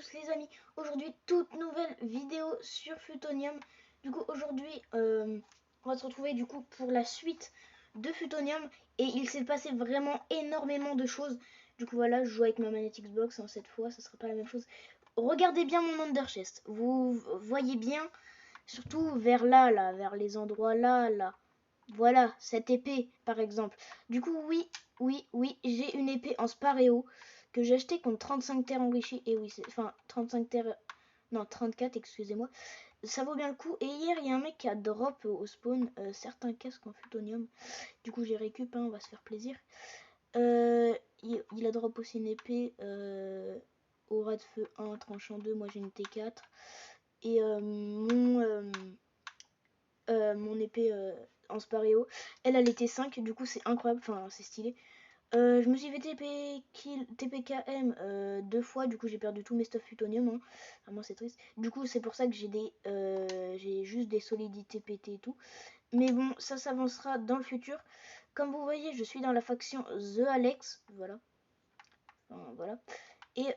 tous les amis, aujourd'hui toute nouvelle vidéo sur Futonium. Du coup aujourd'hui on va se retrouver du coup pour la suite de Futonium. Et il s'est passé vraiment énormément de choses. Du coup voilà, je joue avec ma manette Xbox, hein, cette fois ça sera pas la même chose. Regardez bien mon Under Chest, vous voyez bien, surtout vers là, vers les endroits là. Voilà, cette épée par exemple. Du coup oui, j'ai une épée en sparéo que j'ai acheté contre 35 terres enrichies. Et oui, enfin 35 terres, non 34, excusez-moi. Ça vaut bien le coup. Et hier, il y a un mec qui a drop au spawn certains casques en futonium. Du coup, j'ai récup, hein, on va se faire plaisir. Il a drop aussi une épée aura de feu 1, tranchant 2. Moi, j'ai une T4. Et mon épée en sparéo, elle était 5. Du coup, c'est incroyable. Enfin, c'est stylé. Je me suis fait TPKM 2 fois, du coup j'ai perdu tous mes stuff futonium, hein. Vraiment c'est triste. Du coup c'est pour ça que j'ai juste des solidités pétées et tout. Mais bon, ça s'avancera dans le futur. Comme vous voyez, je suis dans la faction The Alex, voilà. Enfin, voilà. Et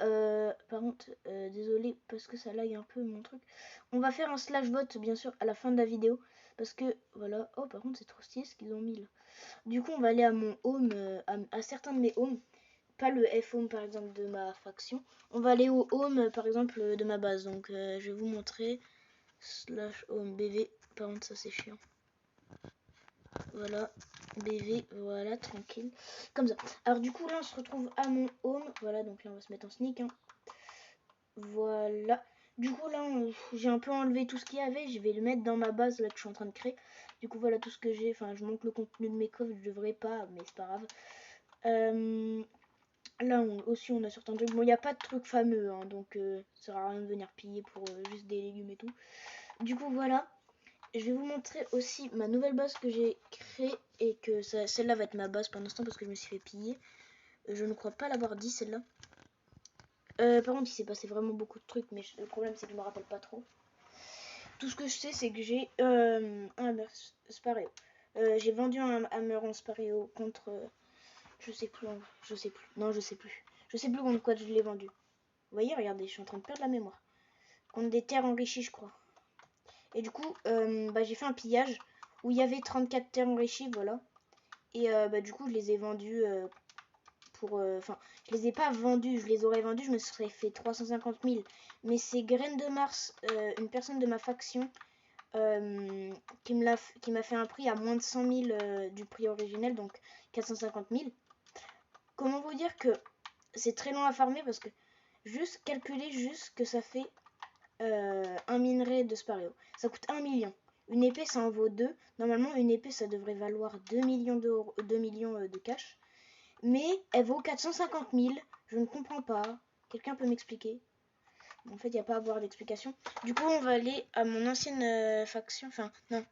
par contre, désolé parce que ça lag un peu mon truc. On va faire un slash vote bien sûr à la fin de la vidéo. Parce que voilà. Oh par contre c'est trop stylé ce qu'ils ont mis là. Du coup on va aller à mon home, à certains de mes homes. Pas le F-home par exemple de ma faction. On va aller au home par exemple de ma base. Donc je vais vous montrer. Slash home BV. Par contre ça c'est chiant. Voilà. BV. Voilà, tranquille. Comme ça. Alors du coup là on se retrouve à mon home. Voilà, donc là on va se mettre en sneak, hein. Voilà. Du coup là j'ai un peu enlevé tout ce qu'il y avait. Je vais le mettre dans ma base là que je suis en train de créer. Du coup voilà tout ce que j'ai. Enfin je montre le contenu de mes coffres. Je devrais pas, mais c'est pas grave. Là aussi on a certains trucs. Bon il n'y a pas de trucs fameux, hein, donc ça sert à rien de venir piller pour juste des légumes et tout. Du coup voilà. Je vais vous montrer aussi ma nouvelle base que j'ai créée. Et que celle-là va être ma base pour l'instant parce que je me suis fait piller. Je ne crois pas l'avoir dit celle-là. Par contre il s'est passé vraiment beaucoup de trucs. Mais le problème c'est que je me rappelle pas trop. Tout ce que je sais c'est que j'ai un hammer sparéo. J'ai vendu un hammer en sparéo contre... je sais plus. Non je sais plus. Je sais plus contre quoi je l'ai vendu. Vous voyez, regardez, je suis en train de perdre la mémoire. Contre des terres enrichies, je crois. Et du coup, j'ai fait un pillage où il y avait 34 terres enrichies, voilà. Et du coup, je les ai vendus pour... Enfin, je les ai pas vendus, je les aurais vendus, je me serais fait 350 000. Mais c'est Graine de Mars, une personne de ma faction, qui m'a fait un prix à moins de 100 000 du prix originel, donc 450 000. Comment vous dire que c'est très long à farmer parce que juste calculer juste que ça fait un minerai de sparéo. Ça coûte 1 million. Une épée, ça en vaut 2. Normalement, une épée, ça devrait valoir 2 millions d'euros, 2 millions de cash. Mais elle vaut 450 000. Je ne comprends pas. Quelqu'un peut m'expliquer? En fait, il n'y a pas à avoir d'explication. Du coup, on va aller à mon ancienne faction. Enfin, non,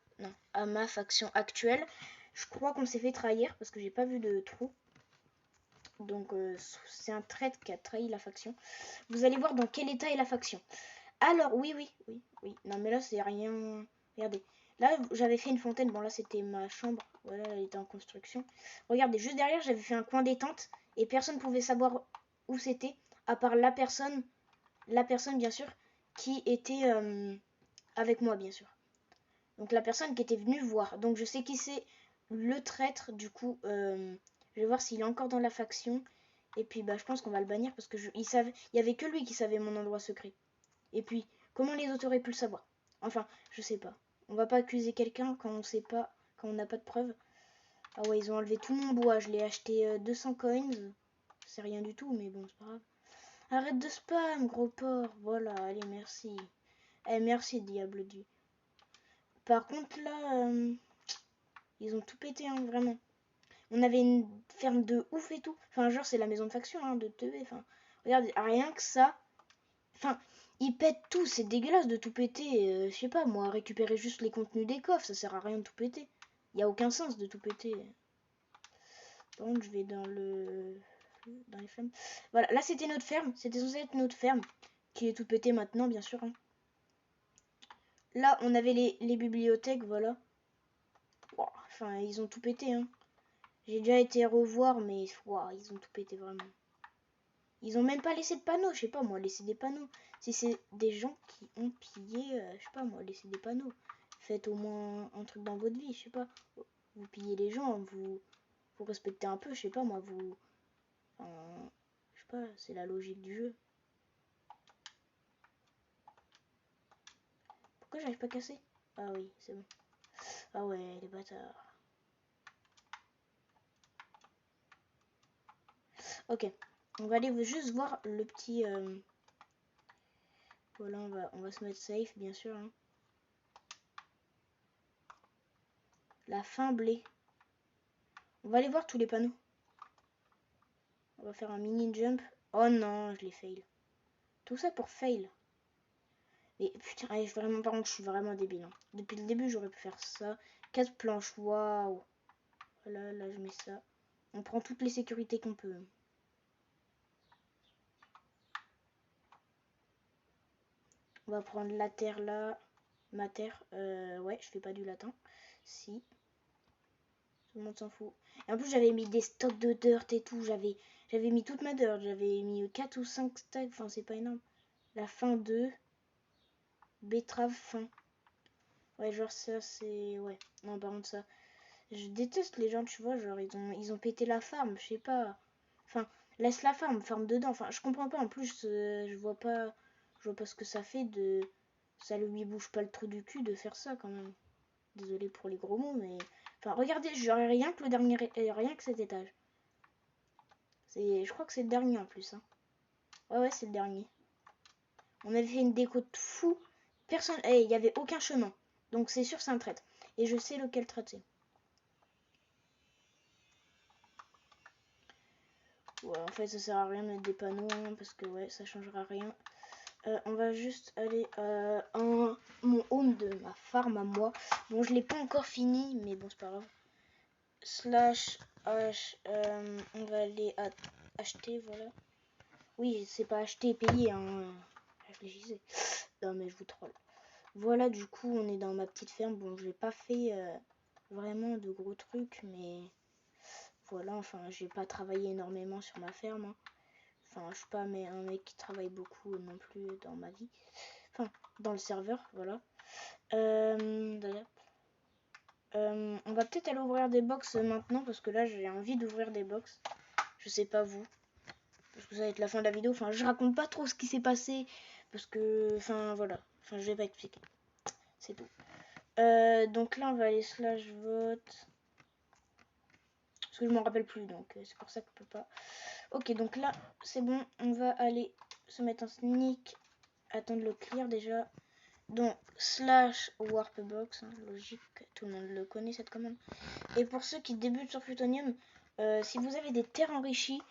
à ma faction actuelle. Je crois qu'on s'est fait trahir parce que j'ai pas vu de trou. Donc, c'est un traître qui a trahi la faction. Vous allez voir dans quel état est la faction. Alors, oui. Non, mais là, c'est rien. Regardez. Là, j'avais fait une fontaine. Bon, là, c'était ma chambre. Voilà, elle était en construction. Regardez, juste derrière, j'avais fait un coin détente. Et personne ne pouvait savoir où c'était. À part la personne, bien sûr, qui était avec moi, bien sûr. Donc, la personne qui était venue voir. Donc, je sais qui c'est, le traître. Du coup, je vais voir s'il est encore dans la faction. Et puis, je pense qu'on va le bannir. Parce que il y avait que lui qui savait mon endroit secret. Et puis, comment les autres auraient pu le savoir? Enfin, je sais pas. On va pas accuser quelqu'un quand on sait pas, quand on n'a pas de preuves. Ah ouais, ils ont enlevé tout mon bois. Je l'ai acheté 200 coins. C'est rien du tout, mais bon, c'est pas grave. Arrête de spam, gros porc. Voilà, allez, merci. Merci, diable du. Par contre, là, ils ont tout pété, hein, vraiment. On avait une ferme de ouf et tout. Enfin, genre, c'est la maison de faction, hein, de TV. Enfin, regarde, rien que ça. Enfin, ils pètent tout, c'est dégueulasse de tout péter. Je sais pas, moi, récupérer juste les contenus des coffres, ça sert à rien de tout péter. Il y a aucun sens de tout péter. Par contre, je vais dans les flammes. Voilà, là c'était notre ferme, c'était censé être notre ferme, qui est tout pété maintenant, bien sûr, hein. Là, on avait les bibliothèques, voilà. Wow, enfin, ils ont tout pété, hein. J'ai déjà été revoir, mais wow, ils ont tout pété, vraiment. Ils ont même pas laissé de panneaux, je sais pas moi, laisser des panneaux. Si c'est des gens qui ont pillé, je sais pas moi, laisser des panneaux. Faites au moins un truc dans votre vie, je sais pas. Vous pillez les gens, vous respectez un peu, je sais pas moi, vous... Enfin, je sais pas, c'est la logique du jeu. Pourquoi j'arrive pas à casser? Ah oui, c'est bon. Ah ouais, les bâtards. Ok, on va aller juste voir le petit... Voilà, on va se mettre safe, bien sûr. Hein. La fin blé. On va aller voir tous les panneaux. On va faire un mini jump. Oh non, je l'ai fail. Tout ça pour fail. Mais putain, allez, vraiment, par contre, je suis vraiment débile. Hein. Depuis le début, j'aurais pu faire ça. 4 planches, waouh. Voilà, là, je mets ça. On prend toutes les sécurités qu'on peut. On va prendre la terre là. Ma terre. Ouais, je fais pas du latin. Si. Tout le monde s'en fout. Et en plus, j'avais mis des stocks de dirt et tout. J'avais mis toute ma dirt. J'avais mis 4 ou 5 stacks. Enfin, c'est pas énorme. La fin 2. Betterave fin. Ouais, genre ça, c'est... Ouais. Non, par contre, ça... Je déteste les gens, tu vois, genre, ils ont pété la farm. Je sais pas. Enfin, laisse la farm dedans. Enfin, je comprends pas. En plus, je vois pas... Je vois pas ce que ça fait de... Ça lui bouge pas le trou du cul de faire ça, quand même. Désolé pour les gros mots, mais... Enfin, regardez, j'aurais rien que le dernier... Rien que cet étage. Je crois que c'est le dernier, en plus, hein. Ouais, c'est le dernier. On avait fait une déco de fou. Personne... il y avait aucun chemin. Donc, c'est sûr, c'est un trait. Et je sais lequel traiter. Ouais, en fait, ça sert à rien de mettre des panneaux, hein, parce que, ouais, ça changera rien. On va juste aller à mon home de ma farm à moi. Bon, je l'ai pas encore fini, mais bon, c'est pas grave. Slash H, on va aller à acheter, voilà. Oui, c'est pas acheter et payer, hein. Réfléchissez. Non, mais je vous troll. Voilà, du coup, on est dans ma petite ferme. Bon, j'ai pas fait vraiment de gros trucs, mais voilà, enfin, j'ai pas travaillé énormément sur ma ferme. Hein. Enfin, je suis pas mais un mec qui travaille beaucoup non plus dans ma vie. Enfin, dans le serveur, voilà. On va peut-être aller ouvrir des box maintenant parce que là j'ai envie d'ouvrir des box. Je sais pas vous. Parce que ça va être la fin de la vidéo. Enfin, je raconte pas trop ce qui s'est passé. Parce que, enfin voilà. Enfin, je vais pas expliquer. C'est tout. Donc là on va aller slash vote. Parce que je m'en rappelle plus. Donc c'est pour ça que je peux pas. Ok, donc là c'est bon. On va aller se mettre en sneak. Attendre le clear déjà. Donc slash warpbox, hein, logique, tout le monde le connaît cette commande. Et pour ceux qui débutent sur Plutonium, si vous avez des terres enrichies,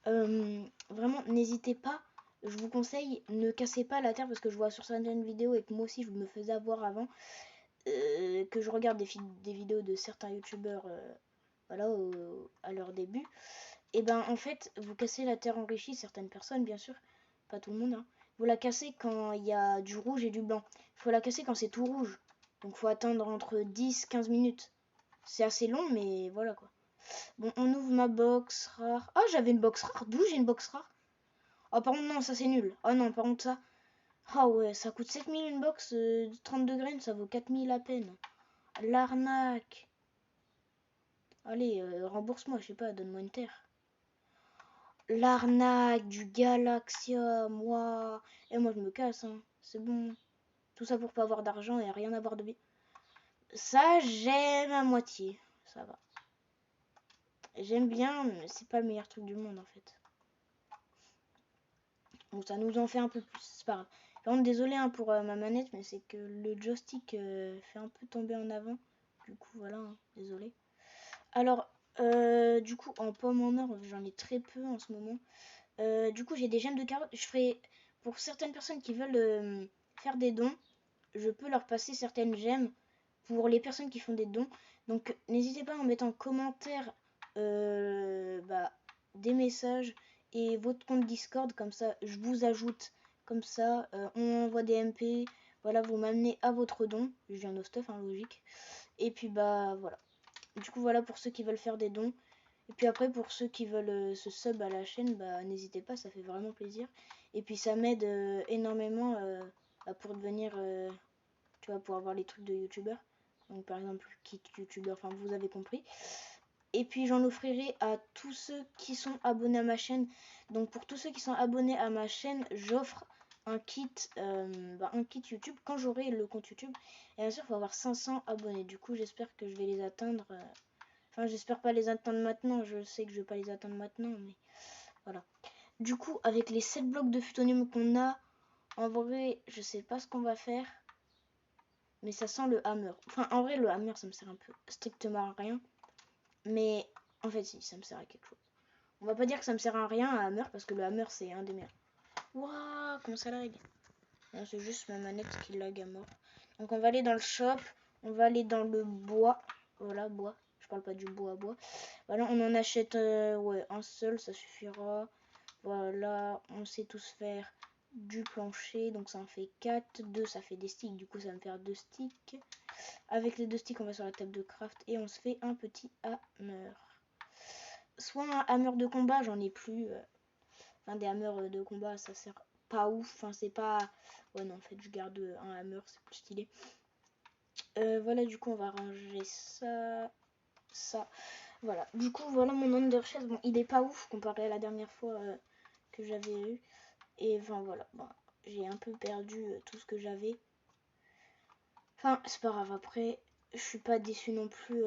vraiment n'hésitez pas. Je vous conseille, ne cassez pas la terre parce que je vois sur certaines vidéos et que moi aussi je me faisais avoir avant, que je regarde des vidéos de certains youtubeurs, voilà, à leur début. Et ben en fait, vous cassez la terre enrichie, certaines personnes bien sûr, pas tout le monde, hein. Vous la cassez quand il y a du rouge et du blanc. Il faut la casser quand c'est tout rouge. Donc faut attendre entre 10-15 minutes. C'est assez long, mais voilà quoi. Bon, on ouvre ma box rare. Ah, j'avais une box rare. D'où j'ai une box rare? Oh, par contre, non, ça c'est nul. Oh non, par contre, ça. Ah ouais, ça coûte 7000 une box de 32 graines, ça vaut 4000 à peine. L'arnaque. Allez, rembourse-moi, je sais pas, donne-moi une terre. L'arnaque du Galaxia, moi. Et moi, je me casse, hein. C'est bon. Tout ça pour pas avoir d'argent et rien avoir de bien. Ça, j'aime à moitié. Ça va. J'aime bien, mais c'est pas le meilleur truc du monde, en fait. Bon, ça nous en fait un peu plus, c'est pas grave. Par contre, désolé hein, pour ma manette, mais c'est que le joystick fait un peu tomber en avant. Du coup, voilà, hein, désolé. Alors, du coup, en pomme en or, j'en ai très peu en ce moment. Du coup, j'ai des gemmes de carottes. Je ferai, pour certaines personnes qui veulent faire des dons, je peux leur passer certaines gemmes pour les personnes qui font des dons. Donc, n'hésitez pas à en mettre en commentaire des messages et votre compte Discord, comme ça je vous ajoute, comme ça on envoie des MP, voilà, vous m'amenez à votre don, je viens de stuff, hein, logique. Et puis bah voilà, du coup voilà pour ceux qui veulent faire des dons, Et puis après, pour ceux qui veulent se sub à la chaîne, bah n'hésitez pas, ça fait vraiment plaisir. Et puis ça m'aide énormément pour devenir, tu vois, pour avoir les trucs de youtubeur. Donc par exemple, kit youtubeur, enfin vous avez compris. Et puis j'en offrirai à tous ceux qui sont abonnés à ma chaîne. Donc pour tous ceux qui sont abonnés à ma chaîne, j'offre un kit YouTube quand j'aurai le compte YouTube. Et bien sûr, il faut avoir 500 abonnés. Du coup, j'espère que je vais les atteindre. Enfin, j'espère pas les atteindre maintenant. Je sais que je vais pas les atteindre maintenant, mais voilà. Du coup, avec les 7 blocs de phutonium qu'on a, en vrai, je sais pas ce qu'on va faire. Mais ça sent le hammer. Enfin, en vrai, le hammer, ça me sert un peu strictement à rien. Mais en fait, si, ça me sert à quelque chose. On va pas dire que ça me sert à rien à hammer, parce que le hammer, c'est un des meilleurs. Waouh, comment ça lag? C'est juste ma manette qui lag à mort. Donc on va aller dans le shop. On va aller dans le bois. Voilà, bois. Je parle pas du bois à bois. Voilà, on en achète ouais, un seul, ça suffira. Voilà, on sait tous faire du plancher. Donc ça en fait 4. 2, ça fait des sticks. Du coup, ça va me faire 2 sticks. Avec les 2 sticks, on va sur la table de craft. Et on se fait un petit hammer. Soit un hammer de combat, j'en ai plus. Enfin, des hammers de combat, ça sert pas ouf. Enfin, c'est pas... Ouais, non, en fait, je garde un hammer, c'est plus stylé. Voilà, du coup, on va ranger ça. Ça. Voilà. Du coup, voilà mon under chest. Bon, il est pas ouf comparé à la dernière fois que j'avais eu. Et enfin, voilà. Bon, j'ai un peu perdu tout ce que j'avais. Enfin, c'est pas grave. Après, je suis pas déçue non plus.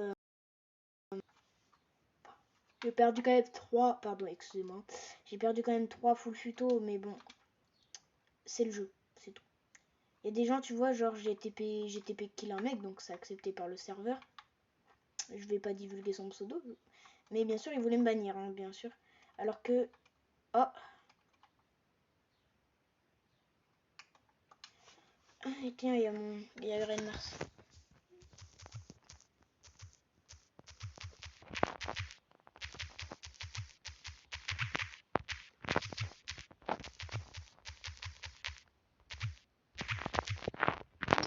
J'ai perdu quand même 3. Pardon, excusez-moi. J'ai perdu quand même 3 full photo. Mais bon, c'est le jeu. C'est tout. Il y a des gens, tu vois, genre j'ai TP kill un mec, donc c'est accepté par le serveur. Je vais pas divulguer son pseudo. Mais bien sûr, il voulait me bannir, hein, bien sûr. Alors que... Oh. Et tiens, il y a mon... Il y a Red Mars.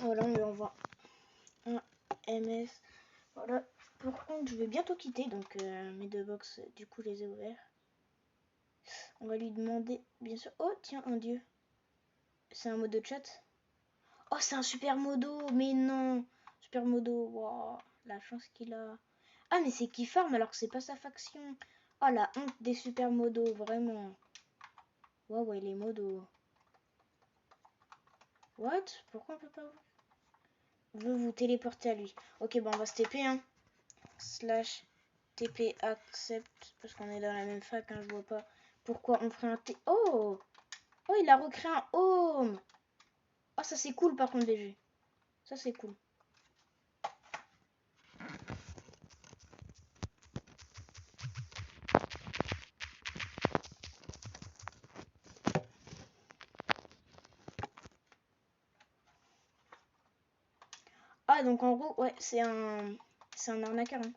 Voilà, on lui envoie un MS. Voilà. Par contre, je vais bientôt quitter, donc mes 2 box, du coup, je les ai ouverts. On va lui demander, bien sûr... Oh, tiens, un dieu. C'est un mode de chat. Oh, c'est un super modo, mais non. Super modo, wow, la chance qu'il a. Ah, mais c'est qui farm alors que c'est pas sa faction. Oh, la honte des super modos, vraiment. Waouh, ouais, les modos. What? Pourquoi on peut pas veut vous téléporter à lui? Ok, bon, on va se TP, hein. Slash TP accept. Parce qu'on est dans la même fac, hein, je vois pas pourquoi on ferait un T. Oh! Oh, il a recréé un home. Oh, ça c'est cool par contre, BG. Ça c'est cool. Ah, donc en gros, ouais, c'est un arnaqueur, hein.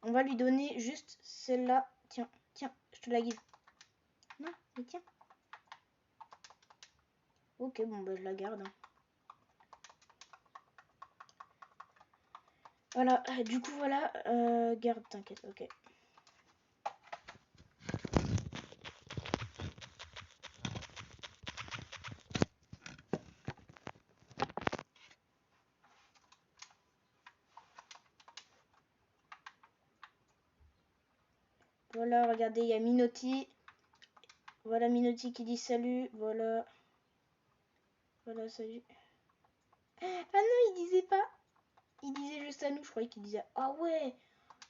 On va lui donner juste celle-là. Tiens, tiens, je te la give. Non, mais tiens. Ok, bon, bah je la garde, hein. Voilà, du coup, voilà. Garde, t'inquiète, ok. Voilà, regardez, il y a Minotti. Voilà Minotti qui dit salut. Voilà. Voilà, salut. Ah non, il disait pas. Il disait juste à nous, je croyais qu'il disait ah ouais.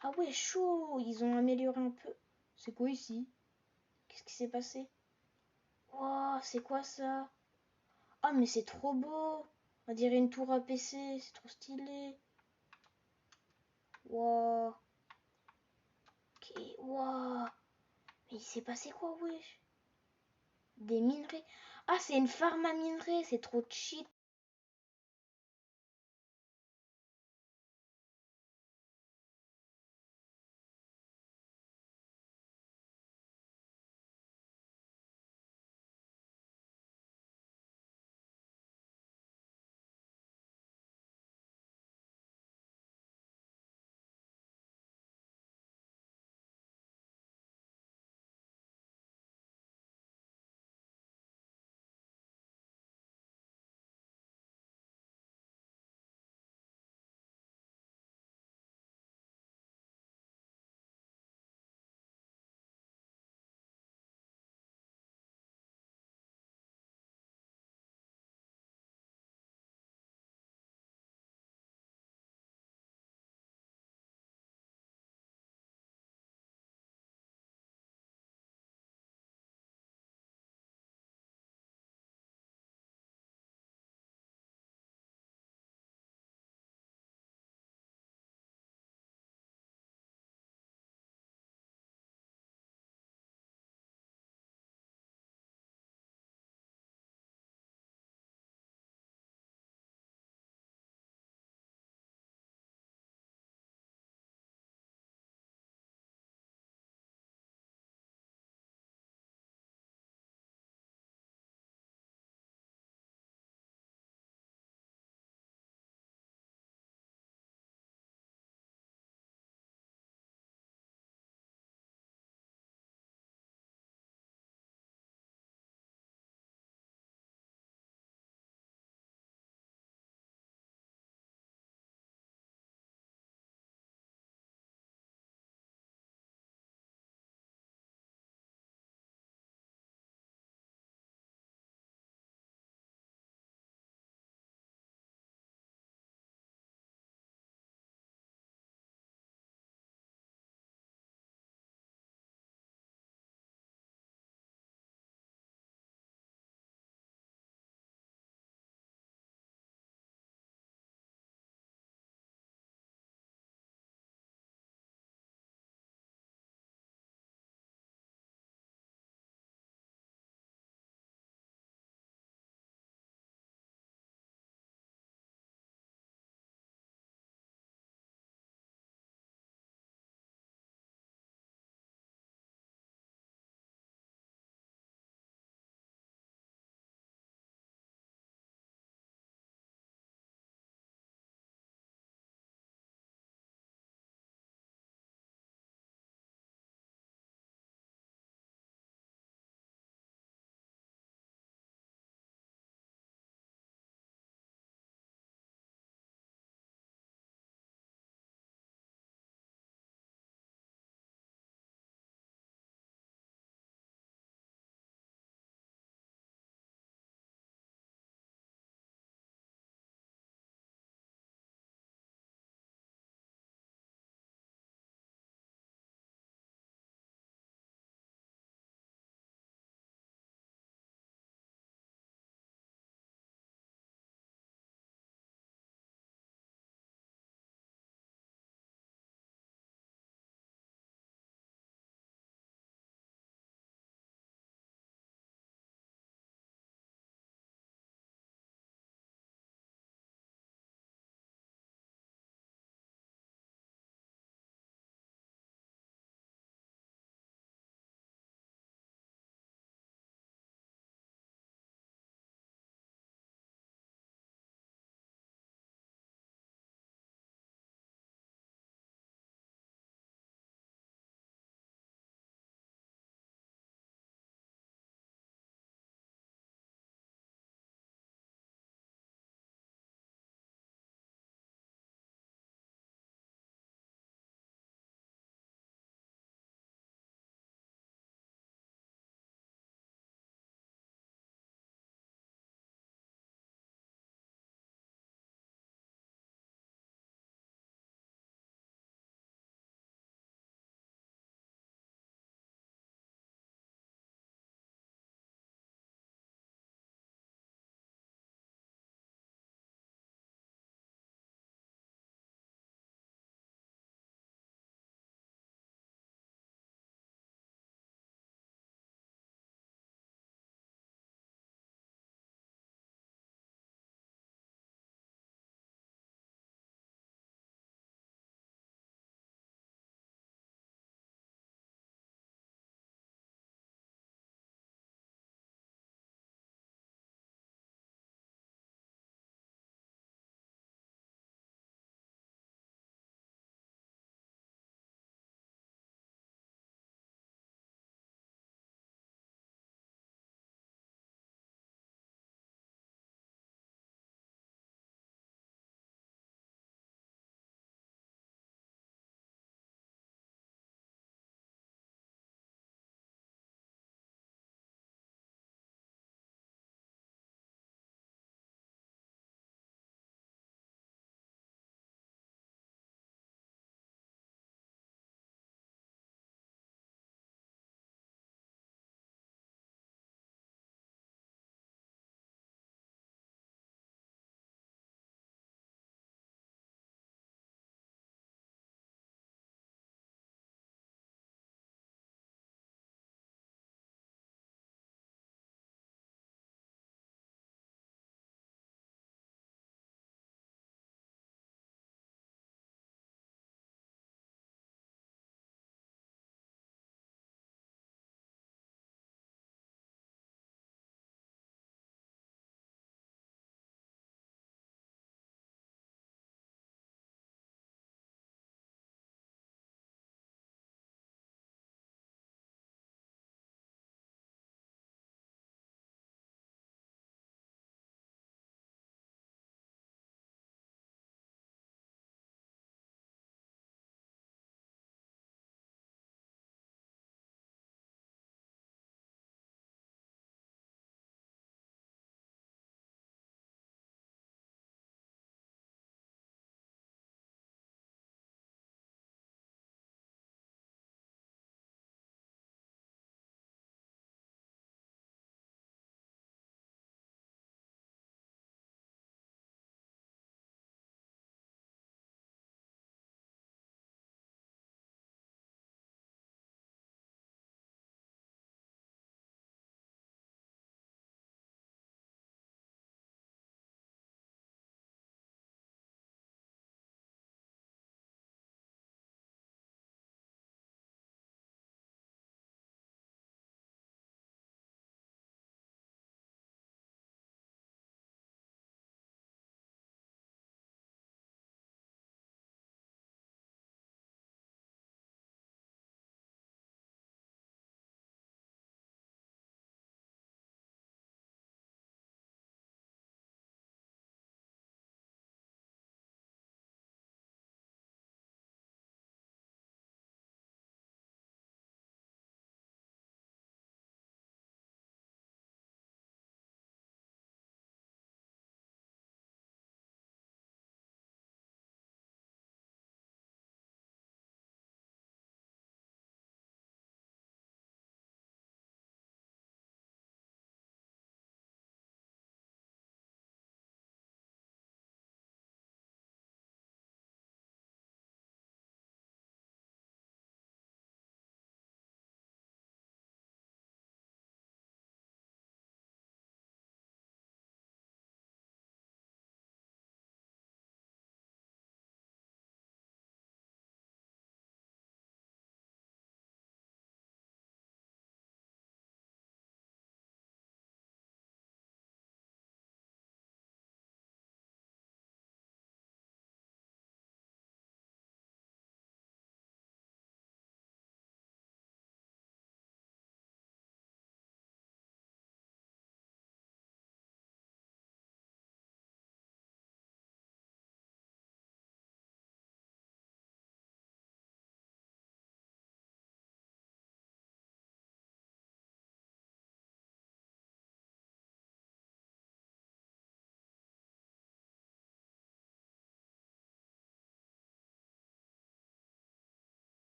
Ah ouais, chaud. Ils ont amélioré un peu. C'est quoi ici? Qu'est-ce qui s'est passé? Waouh, c'est quoi ça? Ah, mais c'est trop beau. On dirait une tour à PC. C'est trop stylé. Waouh. Ok, waouh. Mais il s'est passé quoi, wesh? Des minerais. Ah, c'est une farm à minerais. C'est trop cheat.